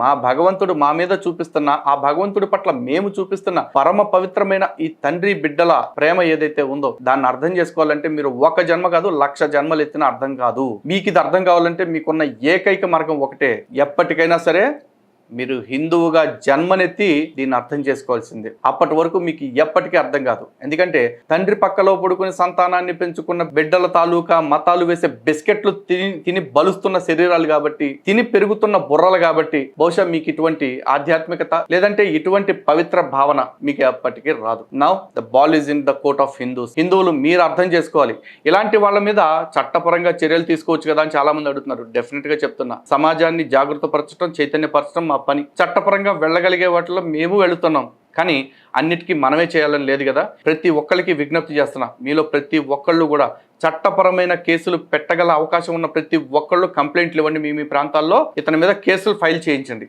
మా భగవంతుడు మా మీద చూపిస్తున్న ఆ భగవంతుడి పట్ల మేము చూపిస్తున్న పరమ పవిత్రమైన ఈ తండ్రి బిడ్డల ప్రేమ ఏదైతే ఉందో దాన్ని అర్థం చేసుకోవాలంటే మీరు ఒక జన్మ కాదు 1,00,000 జన్మలు ఎత్తిన అర్థం కాదు. మీకు ఇది అర్థం కావాలంటే మీకున్న ఏకైక మార్గం ఒకటే. ఎప్పటికైనా సరే మీరు హిందువుగా జన్మనెత్తి దీన్ని అర్థం చేసుకోవాల్సిందే. అప్పటి వరకు మీకు ఎప్పటికీ అర్థం కాదు. ఎందుకంటే తండ్రి పక్కలో పడుకుని సంతానాన్ని పెంచుకున్న బిడ్డల తాలూకా మతాలు వేసే బిస్కెట్లు తిని బలుస్తున్న శరీరాలు కాబట్టి, తిని పెరుగుతున్న బుర్రలు కాబట్టి బహుశా మీకు ఇటువంటి ఆధ్యాత్మికత లేదంటే ఇటువంటి పవిత్ర భావన మీకు ఎప్పటికీ రాదు. Now the ball is in the court of Hindus. హిందువులు మీరు అర్థం చేసుకోవాలి. ఇలాంటి వాళ్ళ మీద చట్టపరంగా చర్యలు తీసుకోవచ్చు కదా అని చాలా మంది అడుగుతున్నారు. డెఫినెట్ గా చెప్తున్నా, సమాజాన్ని జాగృతపరచడం, చైతన్యపరచడం పని. చట్టపరంగా వెళ్ళగలిగే వాటిలో మేము వెళుతున్నాం, కానీ అన్నిటికీ మనమే చేయాలని లేదు కదా. ప్రతి ఒక్కరికి విజ్ఞప్తి చేస్తున్నా, మీలో ప్రతి ఒక్కళ్ళు కూడా చట్టపరమైన కేసులు పెట్టగల అవకాశం ఉన్న ప్రతి ఒక్కళ్ళు కంప్లైంట్లు ఇవ్వండి. మీ ప్రాంతాల్లో ఇతని మీద కేసులు ఫైల్ చేయించండి.